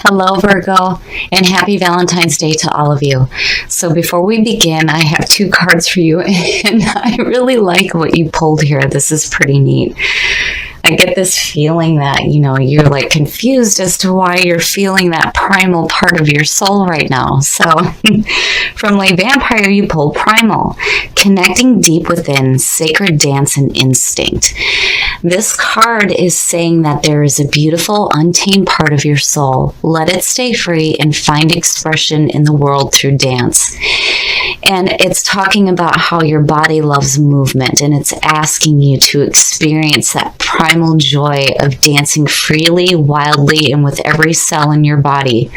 Hello, Virgo, and happy Valentine's Day to all of you. So before we begin, I have two cards for you, and I really like what you pulled here. This is pretty neat. I get this feeling that, you're like confused as to why you're feeling that primal part of your soul right now. So from like Vampire, you pulled Primal, connecting deep within, sacred dance and instinct. This card is saying that there is a beautiful, untamed part of your soul. Let it stay free and find expression in the world through dance. And it's talking about how your body loves movement, and it's asking you to experience that primal joy of dancing freely, wildly, and with every cell in your body.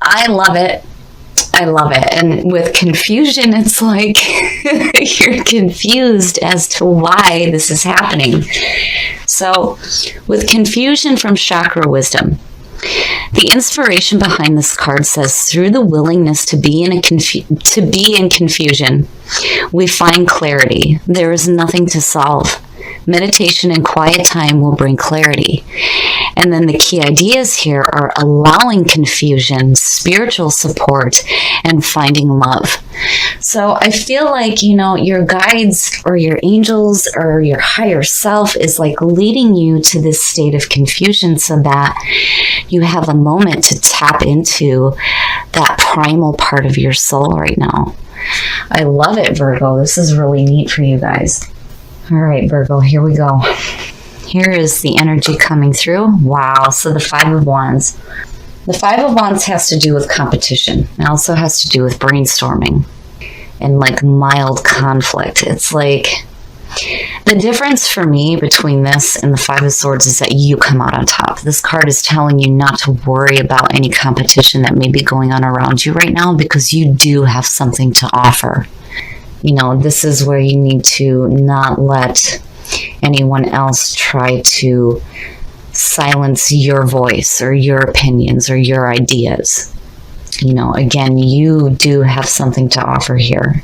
I love it. I love it. And with confusion, it's like you're confused as to why this is happening. So with confusion from chakra wisdom, the inspiration behind this card says, through the willingness to be in confusion, we find clarity. There is nothing to solve. Meditation and quiet time will bring clarity. And then the key ideas here are allowing confusion, spiritual support, and finding love. So I feel like, your guides or your angels or your higher self is like leading you to this state of confusion so that you have a moment to tap into that primal part of your soul right now. I love it, Virgo. This is really neat for you guys. All right, Virgo, here we go. Here is the energy coming through. Wow, so the Five of Wands. The Five of Wands has to do with competition. It also has to do with brainstorming and like mild conflict. It's like the difference for me between this and the Five of Swords is that you come out on top. This card is telling you not to worry about any competition that may be going on around you right now because you do have something to offer. This is where you need to not let anyone else try to silence your voice or your opinions or your ideas. Again, you do have something to offer here.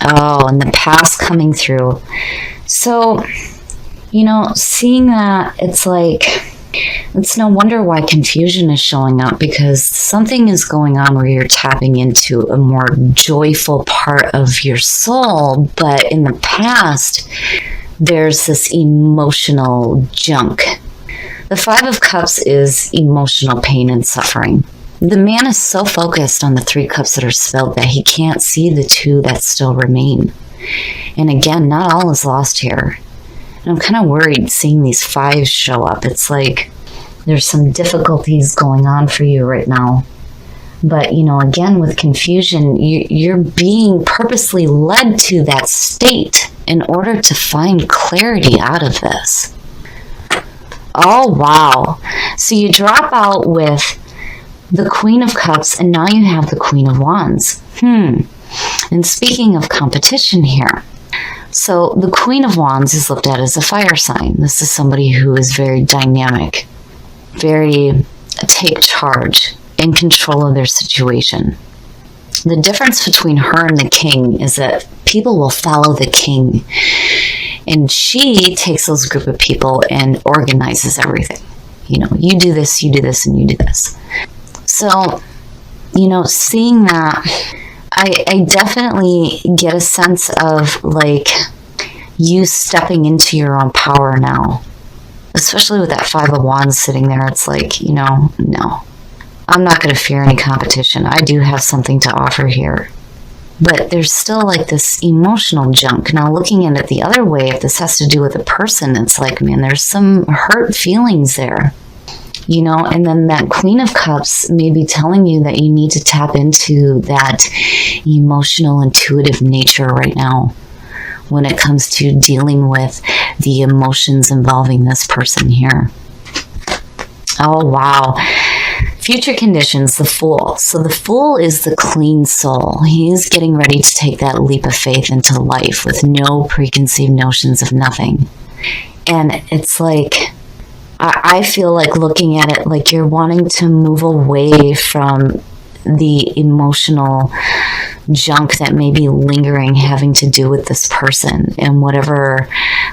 Oh, and the past coming through. So, seeing that, it's like, it's no wonder why confusion is showing up, because something is going on where you're tapping into a more joyful part of your soul, but in the past, there's this emotional junk. The Five of Cups is emotional pain and suffering. The man is so focused on the three cups that are spilled that he can't see the two that still remain. And again, not all is lost here. And I'm kind of worried seeing these fives show up. It's like there's some difficulties going on for you right now. But, again, with confusion, you're being purposely led to that state in order to find clarity out of this. Oh, wow. So you drop out with the Queen of Cups, and now you have the Queen of Wands. And speaking of competition here, so the Queen of Wands is looked at as a fire sign. This is somebody who is very dynamic, very take charge, in control of their situation. The difference between her and the King is that people will follow the King, and she takes those group of people and organizes everything. You do this, and you do this. So, seeing that, I definitely get a sense of like you stepping into your own power now, especially with that Five of Wands sitting there. It's like, no, I'm not going to fear any competition. I do have something to offer here. But there's still like this emotional junk. Now looking at it the other way, if this has to do with a person, it's like, man, there's some hurt feelings there. And then that Queen of Cups may be telling you that you need to tap into that emotional, intuitive nature right now when it comes to dealing with the emotions involving this person here. Oh, wow. Future conditions, the Fool. So the Fool is the clean soul. He is getting ready to take that leap of faith into life with no preconceived notions of nothing. And it's like, I feel like looking at it like you're wanting to move away from the emotional junk that may be lingering having to do with this person and whatever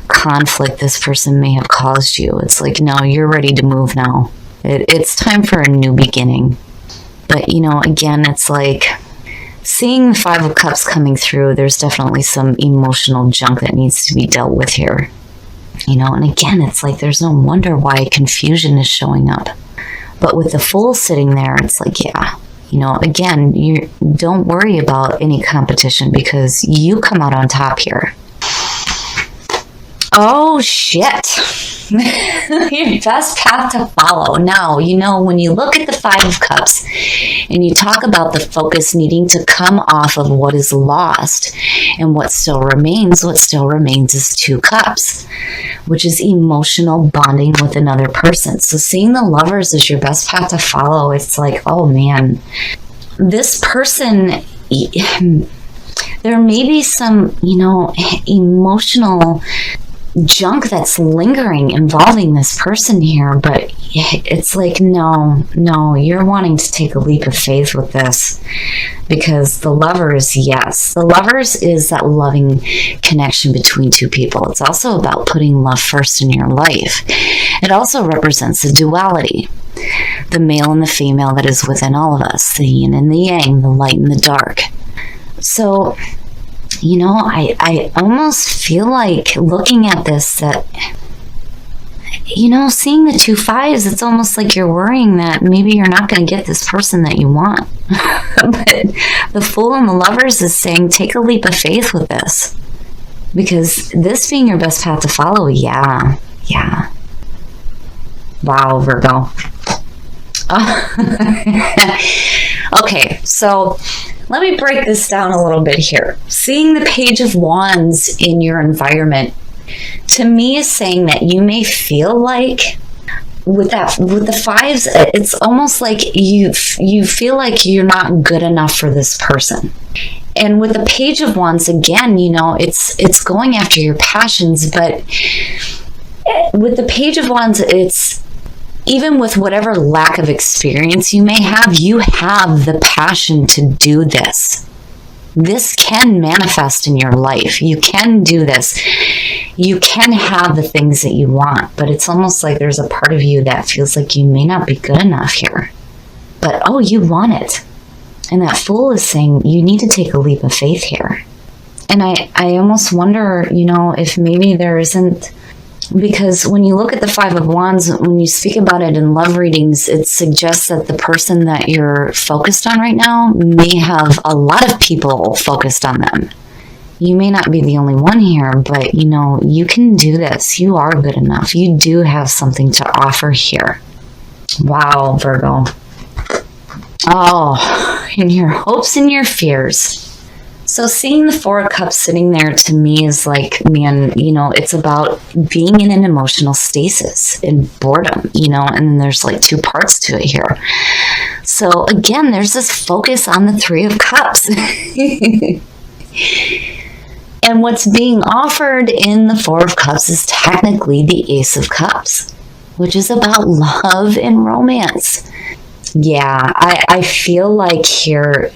conflict this person may have caused you. It's like, no, you're ready to move now. It's time for a new beginning. But, again, it's like seeing the Five of Cups coming through, there's definitely some emotional junk that needs to be dealt with here. And again, it's like there's no wonder why confusion is showing up. But with the Fool sitting there, it's like, yeah, again, you don't worry about any competition because you come out on top here. Oh, shit. Your best path to follow. Now, when you look at the Five of Cups and you talk about the focus needing to come off of what is lost and what still remains is Two Cups, which is emotional bonding with another person. So seeing the Lovers as your best path to follow, it's like, oh man, this person, there may be some, emotional junk that's lingering involving this person here, but it's like, no, you're wanting to take a leap of faith with this because the Lovers, yes, the Lovers is that loving connection between two people. It's also about putting love first in your life. It also represents a duality, the male and the female that is within all of us, the yin and the yang, the light and the dark. So I almost feel like looking at this that, seeing the two fives, it's almost like you're worrying that maybe you're not going to get this person that you want. But the Fool and the Lovers is saying, take a leap of faith with this. Because this being your best path to follow, yeah. Wow, Virgo. Okay, so let me break this down a little bit here. Seeing the Page of Wands in your environment, to me, is saying that you may feel like with the fives, it's almost like you feel like you're not good enough for this person. And with the Page of Wands, again, it's going after your passions, but with the Page of Wands, it's even with whatever lack of experience you may have, you have the passion to do this. This can manifest in your life. You can do this. You can have the things that you want, but it's almost like there's a part of you that feels like you may not be good enough here. But, you want it. And that Fool is saying you need to take a leap of faith here. And I almost wonder, if maybe there isn't, because when you look at the Five of Wands, when you speak about it in love readings, it suggests that the person that you're focused on right now may have a lot of people focused on them. You may not be the only one here, but you can do this. You are good enough. You do have something to offer here. Wow, Virgo. Oh, in your hopes and your fears. So seeing the Four of Cups sitting there to me is like, man, it's about being in an emotional stasis and boredom, and there's like two parts to it here. So again, there's this focus on the Three of Cups. And what's being offered in the Four of Cups is technically the Ace of Cups, which is about love and romance. Yeah, I feel like here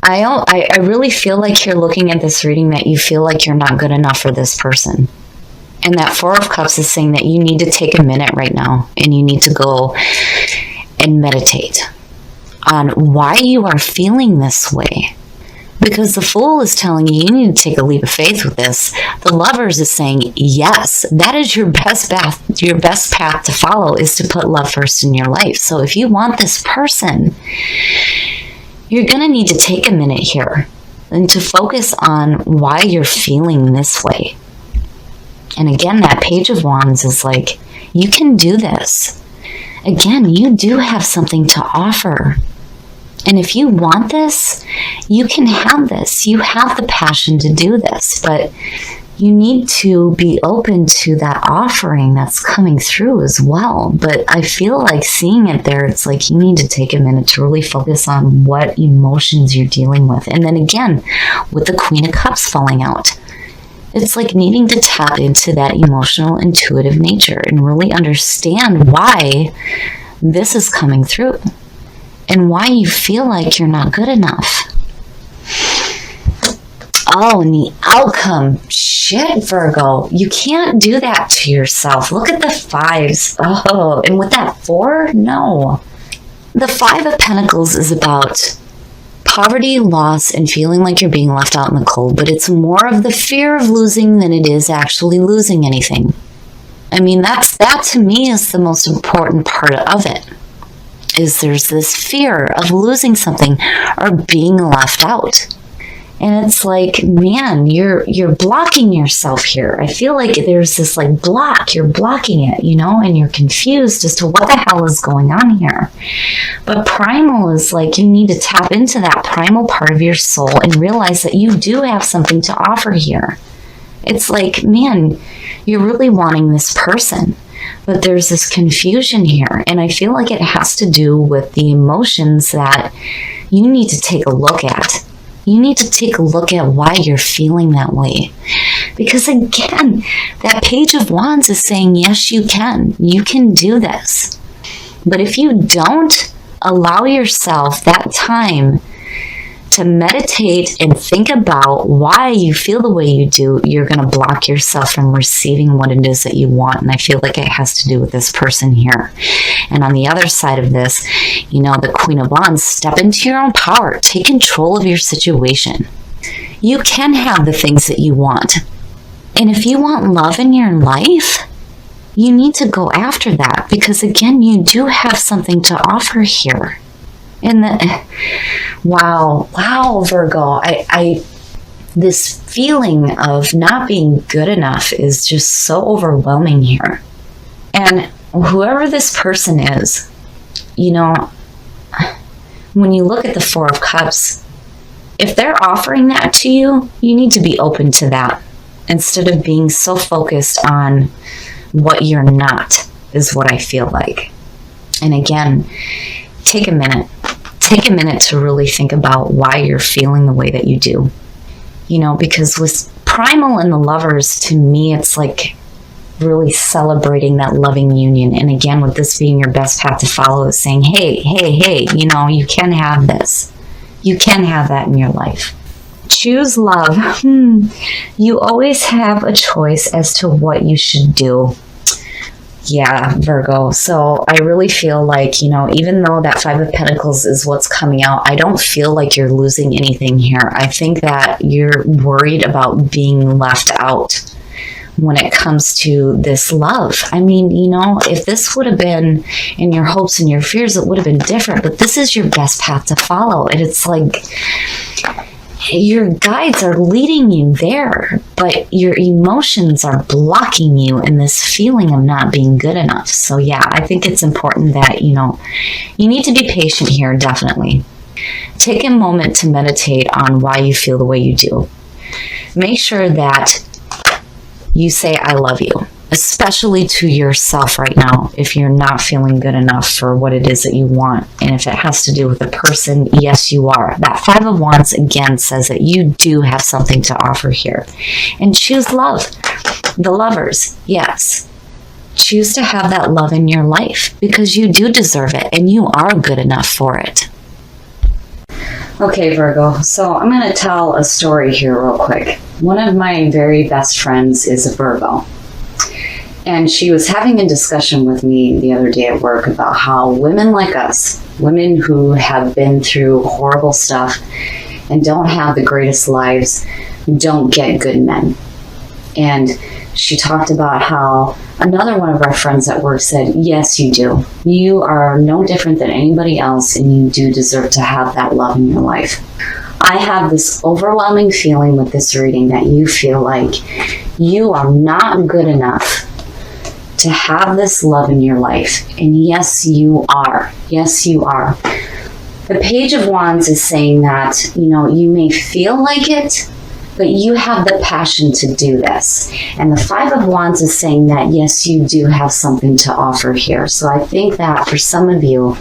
I really feel like you're looking at this reading that you feel like you're not good enough for this person. And that Four of Cups is saying that you need to take a minute right now and you need to go and meditate on why you are feeling this way. Because the Fool is telling you need to take a leap of faith with this. The Lovers is saying, yes, that is your best path. Your best path to follow is to put love first in your life. So if you want this person, you're going to need to take a minute here and to focus on why you're feeling this way. And again, that Page of Wands is like, you can do this. Again, you do have something to offer. And if you want this, you can have this. You have the passion to do this, but you need to be open to that offering that's coming through as well. But I feel like seeing it there, it's like you need to take a minute to really focus on what emotions you're dealing with. And then again, with the Queen of Cups falling out, it's like needing to tap into that emotional, intuitive nature and really understand why this is coming through and why you feel like you're not good enough. Oh, and the outcome. Shit, Virgo. You can't do that to yourself. Look at the fives. Oh, and with that 4, no. The 5 of Pentacles is about poverty, loss, and feeling like you're being left out in the cold, but it's more of the fear of losing than it is actually losing anything. I mean, that to me is the most important part of it, is there's this fear of losing something or being left out. And it's like, man, you're blocking yourself here. I feel like there's this like block. You're blocking it, and you're confused as to what the hell is going on here. But primal is like you need to tap into that primal part of your soul and realize that you do have something to offer here. It's like, man, you're really wanting this person, but there's this confusion here. And I feel like it has to do with the emotions that you need to take a look at. You need to take a look at why you're feeling that way. Because again, that Page of Wands is saying, yes, you can. You can do this. But if you don't allow yourself that time to meditate and think about why you feel the way you do, you're going to block yourself from receiving what it is that you want. And I feel like it has to do with this person here. And on the other side of this, the Queen of Wands, step into your own power. Take control of your situation. You can have the things that you want. And if you want love in your life, you need to go after that. Because again, you do have something to offer here. And wow, Virgo, this feeling of not being good enough is just so overwhelming here. And whoever this person is, when you look at the 4 of Cups, if they're offering that to you, you need to be open to that instead of being so focused on what you're not, is what I feel like. And again, take a minute. Take a minute to really think about why you're feeling the way that you do. Because with Primal and the Lovers, to me, it's like really celebrating that loving union. And again, with this being your best path to follow, is saying, hey, you can have this. You can have that in your life. Choose love. You always have a choice as to what you should do. Yeah, Virgo. So I really feel like, even though that 5 of Pentacles is what's coming out, I don't feel like you're losing anything here. I think that you're worried about being left out when it comes to this love. I mean, if this would have been in your hopes and your fears, it would have been different. But this is your best path to follow. And it's like your guides are leading you there, but your emotions are blocking you in this feeling of not being good enough. So yeah, I think it's important that, you need to be patient here, definitely. Take a moment to meditate on why you feel the way you do. Make sure that you say, I love you, especially to yourself right now if you're not feeling good enough for what it is that you want. And if it has to do with a person, yes, you are. That 5 of Wands, again, says that you do have something to offer here. And choose love. The Lovers, yes. Choose to have that love in your life because you do deserve it and you are good enough for it. Okay, Virgo, so I'm going to tell a story here real quick. One of my very best friends is a Virgo. And she was having a discussion with me the other day at work about how women like us, women who have been through horrible stuff and don't have the greatest lives, don't get good men. And she talked about how another one of our friends at work said, yes, you do. You are no different than anybody else, and you do deserve to have that love in your life. I have this overwhelming feeling with this reading that you feel like you are not good enough to have this love in your life. And yes, you are. Yes, you are. The Page of Wands is saying that, you may feel like it, but you have the passion to do this. And the 5 of Wands is saying that, yes, you do have something to offer here. So I think that for some of you,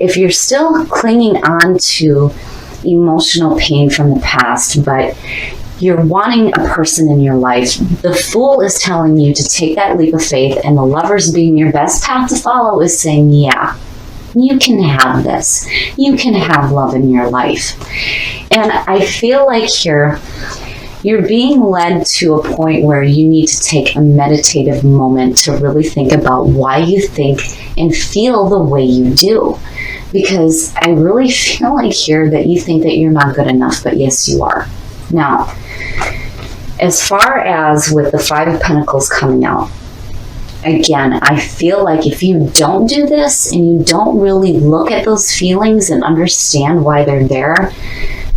if you're still clinging on to emotional pain from the past, but you're wanting a person in your life, the Fool is telling you to take that leap of faith, and the Lovers, being your best path to follow, is saying, yeah, You can have this. You can have love in your life. And I feel like here, you're being led to a point where you need to take a meditative moment to really think about why you think and feel the way you do. Because I really feel like here that you think that you're not good enough, but yes, you are. Now, as far as with the Five of Pentacles coming out, again, I feel like if you don't do this and you don't really look at those feelings and understand why they're there,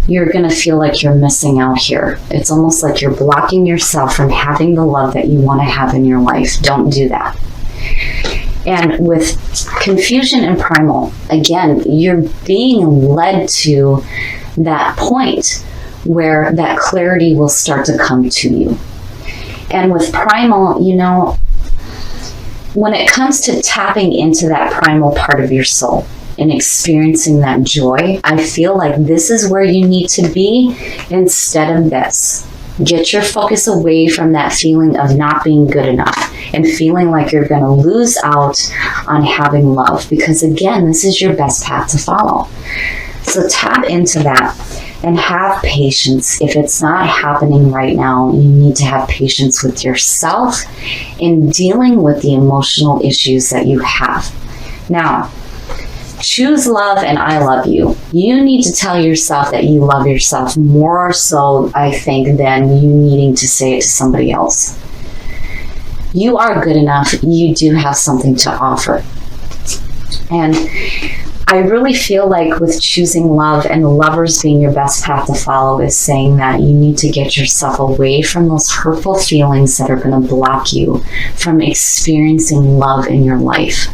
you're going to feel like you're missing out here. It's almost like you're blocking yourself from having the love that you want to have in your life. Don't do that. And with confusion and primal, again, you're being led to that point where that clarity will start to come to you. And with primal, you know, when it comes to tapping into that primal part of your soul and experiencing that joy, I feel like this is where you need to be instead of this. Get your focus away from that feeling of not being good enough and feeling like you're going to lose out on having love, because again, this is your best path to follow. So tap into that and have patience. If it's not happening right now, you need to have patience with yourself in dealing with the emotional issues that you have. Now, choose love and I love you. You need to tell yourself that you love yourself more so, I think, than you needing to say it to somebody else. You are good enough. You do have something to offer. And I really feel like with choosing love and the lovers being your best path to follow is saying that you need to get yourself away from those hurtful feelings that are going to block you from experiencing love in your life.